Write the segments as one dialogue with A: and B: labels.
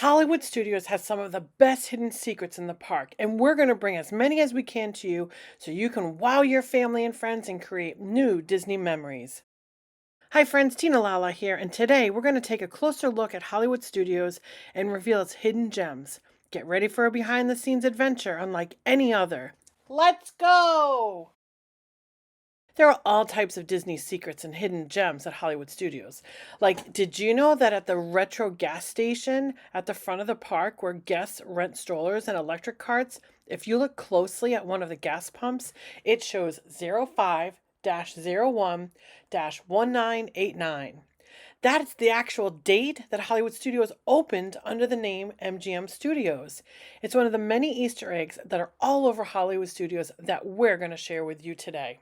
A: Hollywood Studios has some of the best hidden secrets in the park, and we're going to bring as many as we can to you so you can wow your family and friends and create new Disney memories. Hi friends, Tina Lala here, and today we're going to take a closer look at Hollywood Studios and reveal its hidden gems. Get ready for a behind the scenes adventure unlike any other. Let's go! There are all types of Disney secrets and hidden gems at Hollywood Studios. Like, did you know that at the retro gas station at the front of the park where guests rent strollers and electric carts, if you look closely at one of the gas pumps, it shows 05-01-1989. That's the actual date that Hollywood Studios opened under the name MGM Studios. It's one of the many Easter eggs that are all over Hollywood Studios that we're going to share with you today.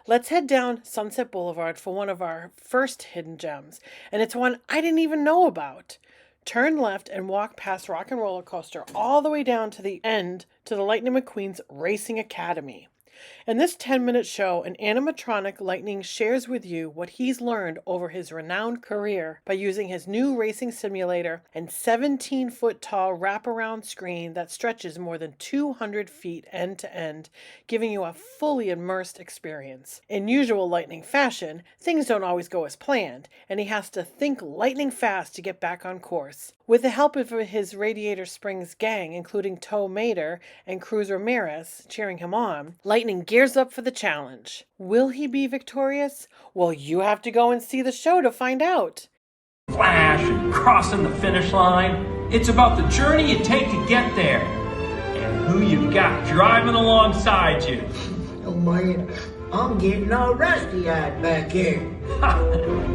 A: Let's head down Sunset Boulevard for one of our first hidden gems, and it's one I didn't even know about. Turn left and walk past Rock and Roller Coaster all the way down to the end to the Lightning McQueen's Racing Academy. In this 10-minute show, an animatronic Lightning shares with you what he's learned over his renowned career by using his new racing simulator and 17-foot tall wraparound screen that stretches more than 200 feet end to end, giving you a fully immersed experience. In usual Lightning fashion, things don't always go as planned, and he has to think lightning fast to get back on course. With the help of his Radiator Springs gang, including Tow Mater and Cruz Ramirez cheering him on, Lightning gears up for the challenge. Will he be victorious? Well, you have to go and see the show to find out.
B: Flash and crossing the finish line. It's about the journey you take to get there and who you've got driving alongside you.
C: Oh man, I'm getting all rusty-eyed back here.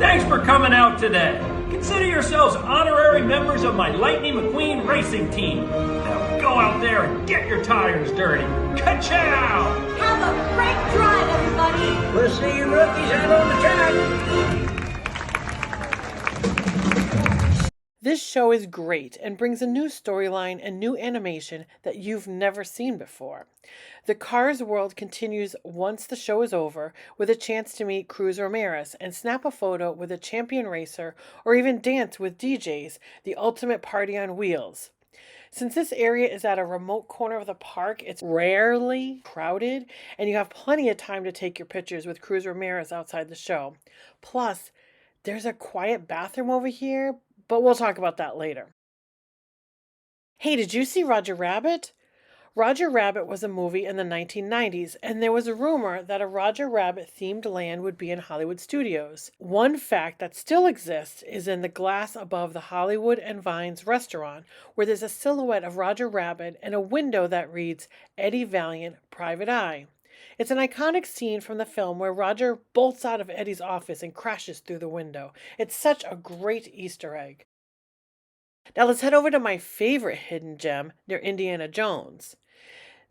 B: Thanks for coming out today. Consider yourselves honorary members of my Lightning McQueen racing team. Now go out there and get your tires dirty. Ka-chow!
D: Have a great drive, everybody!
C: We'll see you rookies out on the track.
A: This show is great and brings a new storyline and new animation that you've never seen before. The Cars world continues once the show is over, with a chance to meet Cruz Ramirez and snap a photo with a champion racer or even dance with DJs, the ultimate party on wheels. Since this area is at a remote corner of the park, it's rarely crowded, and you have plenty of time to take your pictures with Cruz Ramirez outside the show. Plus, there's a quiet bathroom over here, but we'll talk about that later. Hey, did you see Roger Rabbit? Roger Rabbit was a movie in the 1990s, and there was a rumor that a Roger Rabbit-themed land would be in Hollywood Studios. One fact that still exists is in the glass above the Hollywood and Vines restaurant, where there's a silhouette of Roger Rabbit and a window that reads, Eddie Valiant, Private Eye. It's an iconic scene from the film where Roger bolts out of Eddie's office and crashes through the window. It's such a great Easter egg. Now let's head over to my favorite hidden gem near Indiana Jones.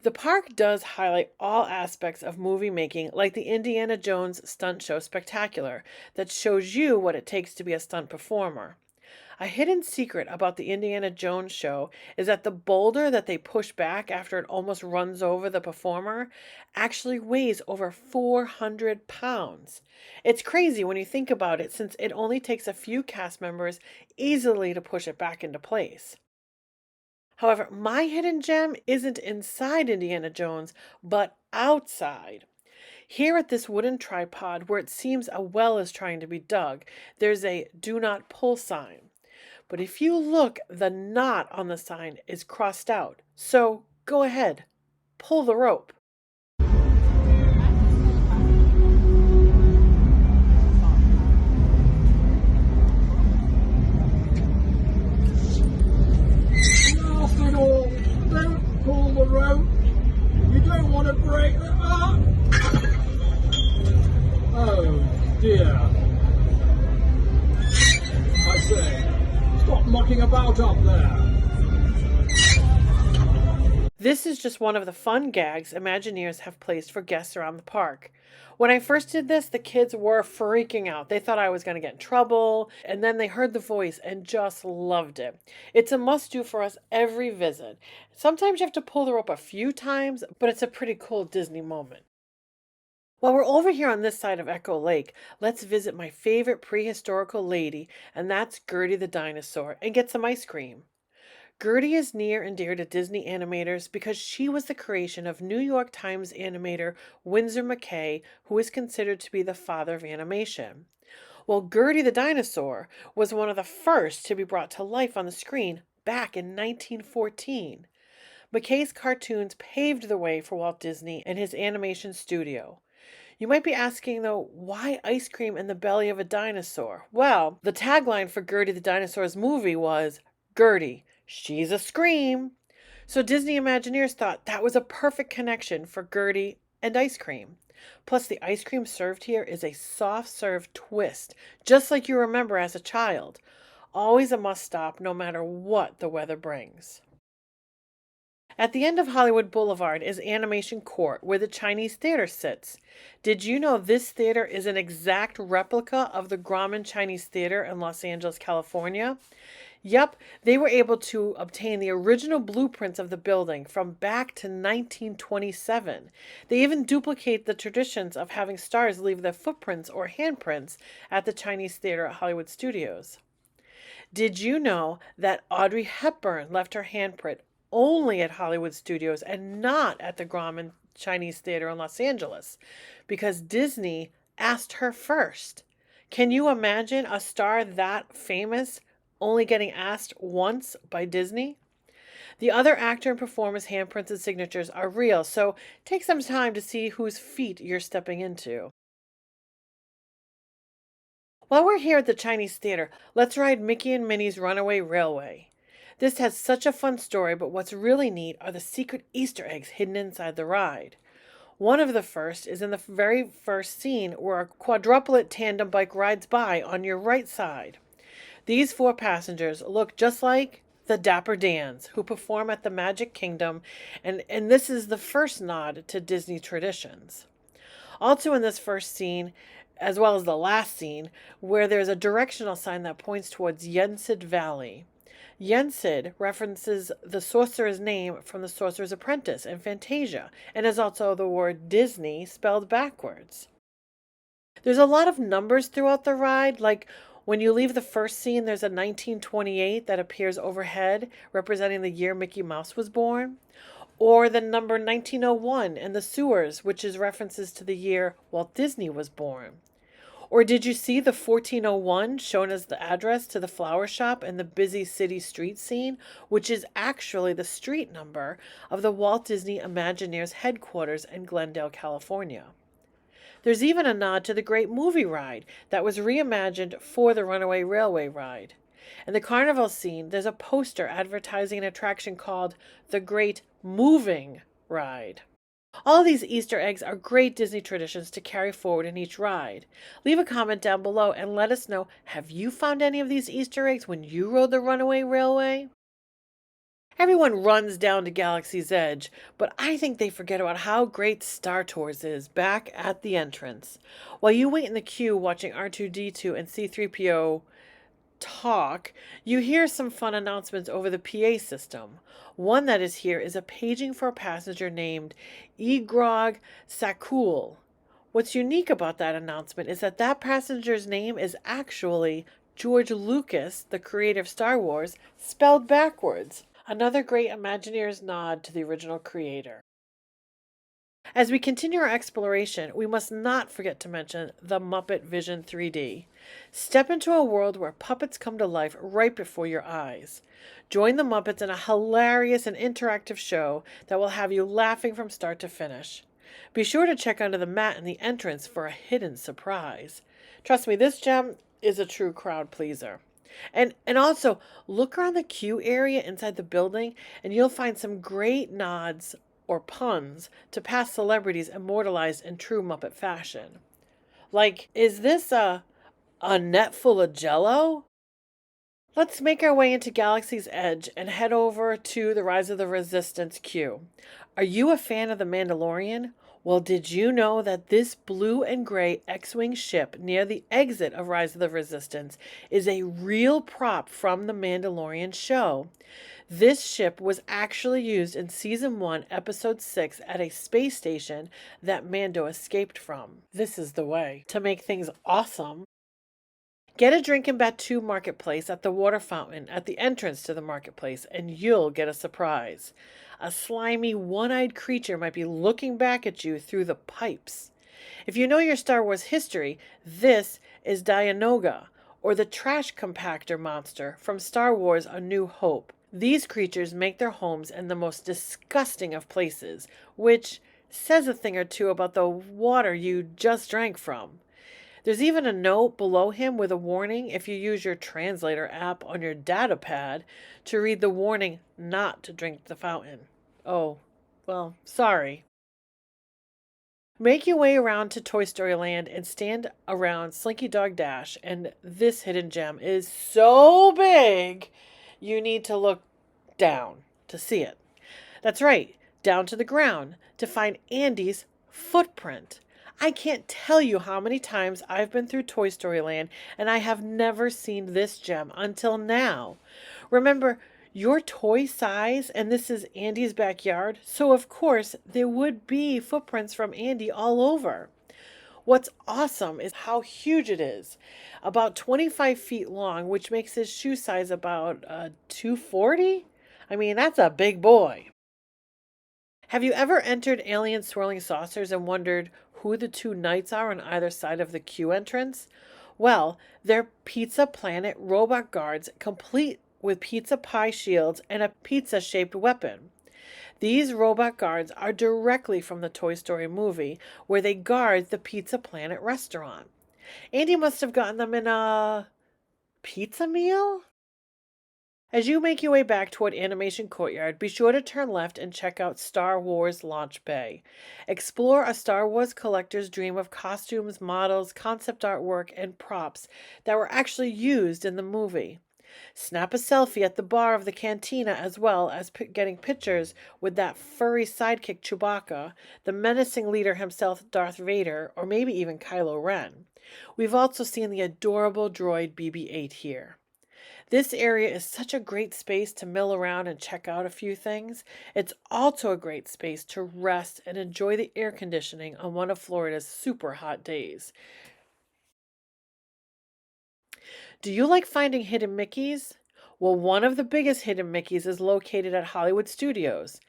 A: The park does highlight all aspects of movie making, like the Indiana Jones Stunt Show Spectacular, that shows you what it takes to be a stunt performer. A hidden secret about the Indiana Jones show is that the boulder that they push back after it almost runs over the performer actually weighs over 400 pounds. It's crazy when you think about it, since it only takes a few cast members easily to push it back into place. However, my hidden gem isn't inside Indiana Jones, but outside. Here at this wooden tripod, where it seems a well is trying to be dug, there's a "Do Not Pull" sign. But if you look, the knot on the sign is crossed out. So go ahead, pull the rope.
C: After all, don't pull the rope. You don't want to break the arm. Oh dear. I say, stop mucking about up there.
A: This is just one of the fun gags Imagineers have placed for guests around the park. When I first did this, the kids were freaking out. They thought I was going to get in trouble, and then they heard the voice and just loved it. It's a must-do for us every visit. Sometimes you have to pull the rope a few times, but it's a pretty cool Disney moment. While we're over here on this side of Echo Lake, let's visit my favorite prehistorical lady, and that's Gertie the dinosaur, and get some ice cream. Gertie is near and dear to Disney animators because she was the creation of New York Times animator Winsor McCay, who is considered to be the father of animation. Well, Gertie the dinosaur was one of the first to be brought to life on the screen back in 1914. McKay's cartoons paved the way for Walt Disney and his animation studio. You might be asking, though, why ice cream in the belly of a dinosaur? Well, the tagline for Gertie the Dinosaur's movie was, Gertie, she's a scream. So Disney Imagineers thought that was a perfect connection for Gertie and ice cream. Plus, the ice cream served here is a soft serve twist, just like you remember as a child. Always a must stop no matter what the weather brings. At the end of Hollywood Boulevard is Animation Court, where the Chinese Theater sits. Did you know this theater is an exact replica of the Grauman Chinese Theater in Los Angeles, California? Yep, they were able to obtain the original blueprints of the building from back to 1927. They even duplicate the traditions of having stars leave their footprints or handprints at the Chinese Theater at Hollywood Studios. Did you know that Audrey Hepburn left her handprint only at Hollywood Studios and not at the Grauman Chinese Theater in Los Angeles? Because Disney asked her first. Can you imagine a star that famous only getting asked once by Disney? The other actor and performer's handprints and signatures are real, so take some time to see whose feet you're stepping into. While we're here at the Chinese Theater, let's ride Mickey and Minnie's Runaway Railway. This has such a fun story, but what's really neat are the secret Easter eggs hidden inside the ride. One of the first is in the very first scene where a quadruplet tandem bike rides by on your right side. These four passengers look just like the Dapper Dans, who perform at the Magic Kingdom, and this is the first nod to Disney traditions. Also in this first scene, as well as the last scene, where there's a directional sign that points towards Yensid Valley. Yensid references the sorcerer's name from the Sorcerer's Apprentice in Fantasia, and is also the word Disney spelled backwards. There's a lot of numbers throughout the ride, like when you leave the first scene, there's a 1928 that appears overhead, representing the year Mickey Mouse was born. Or the number 1901 in the sewers, which is references to the year Walt Disney was born. Or did you see the 1401 shown as the address to the flower shop in the busy city street scene, which is actually the street number of the Walt Disney Imagineers headquarters in Glendale, California? There's even a nod to the Great Movie Ride that was reimagined for the Runaway Railway ride. In the carnival scene, there's a poster advertising an attraction called the Great Moving Ride. All these Easter eggs are great Disney traditions to carry forward in each ride. Leave a comment down below and let us know, have you found any of these Easter eggs when you rode the Runaway Railway? Everyone runs down to Galaxy's Edge, but I think they forget about how great Star Tours is back at the entrance. While you wait in the queue watching R2-D2 and C-3PO talk, you hear some fun announcements over the PA system. One that is here is a paging for a passenger named Egrog Sakul. What's unique about that announcement is that that passenger's name is actually George Lucas, the creator of Star Wars, spelled backwards. Another great Imagineers nod to the original creator. As we continue our exploration, we must not forget to mention the Muppet Vision 3D. Step into a world where puppets come to life right before your eyes. Join the Muppets in a hilarious and interactive show that will have you laughing from start to finish. Be sure to check under the mat in the entrance for a hidden surprise. Trust me, this gem is a true crowd pleaser. And also, look around the queue area inside the building and you'll find some great nods or puns to past celebrities immortalized in true Muppet fashion. Like, is this a net full of Jell-O? Let's make our way into Galaxy's Edge and head over to the Rise of the Resistance queue. Are you a fan of The Mandalorian? Well, did you know that this blue and gray X-Wing ship near the exit of Rise of the Resistance is a real prop from the Mandalorian show? This ship was actually used in Season 1, Episode 6 at a space station that Mando escaped from. This is the way to make things awesome. Get a drink in Batu Marketplace at the water fountain at the entrance to the marketplace, and you'll get a surprise. A slimy, one-eyed creature might be looking back at you through the pipes. If you know your Star Wars history, this is Dianoga, or the trash compactor monster from Star Wars A New Hope. These creatures make their homes in the most disgusting of places, which says a thing or two about the water you just drank from. There's even a note below him with a warning if you use your translator app on your data pad to read the warning not to drink the fountain. Oh, well, sorry. Make your way around to Toy Story Land and stand around Slinky Dog Dash, and this hidden gem is so big you need to look down to see it. That's right, down to the ground to find Andy's footprint. I can't tell you how many times I've been through Toy Story Land and I have never seen this gem until now. Remember, your toy size, and this is Andy's backyard, so of course there would be footprints from Andy all over. What's awesome is how huge it is. About 25 feet long, which makes his shoe size about 240. I mean, that's a big boy. Have you ever entered Alien Swirling Saucers and wondered who the two knights are on either side of the queue entrance? Well, they're Pizza Planet robot guards, complete with pizza pie shields and a pizza-shaped weapon. These robot guards are directly from the Toy Story movie, where they guard the Pizza Planet restaurant. Andy must have gotten them in a pizza meal? As you make your way back toward Animation Courtyard, be sure to turn left and check out Star Wars Launch Bay. Explore a Star Wars collector's dream of costumes, models, concept artwork, and props that were actually used in the movie. Snap a selfie at the bar of the cantina, as well as getting pictures with that furry sidekick Chewbacca, the menacing leader himself Darth Vader, or maybe even Kylo Ren. We've also seen the adorable droid BB-8 here. This area is such a great space to mill around and check out a few things. It's also a great space to rest and enjoy the air conditioning on one of Florida's super hot days. Do you like finding hidden Mickeys? Well, one of the biggest hidden Mickeys is located at Hollywood Studios.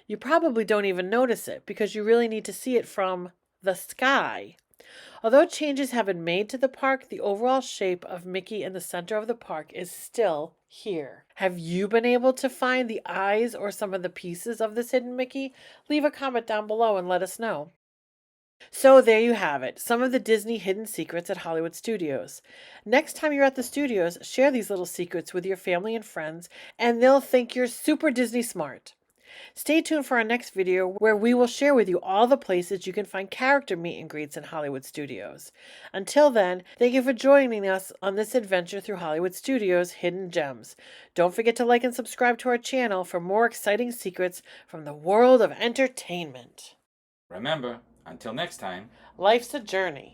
A: You probably don't even notice it because you really need to see it from the sky. Although changes have been made to the park, the overall shape of Mickey in the center of the park is still here. Have you been able to find the eyes or some of the pieces of this hidden Mickey? Leave a comment down below and let us know. So there you have it, some of the Disney hidden secrets at Hollywood Studios. Next time you're at the studios, share these little secrets with your family and friends, and they'll think you're super Disney smart. Stay tuned for our next video where we will share with you all the places you can find character meet and greets in Hollywood Studios. Until then, thank you for joining us on this adventure through Hollywood Studios' hidden gems. Don't forget to like and subscribe to our channel for more exciting secrets from the world of entertainment.
E: Remember, until next time,
A: Life's a journey.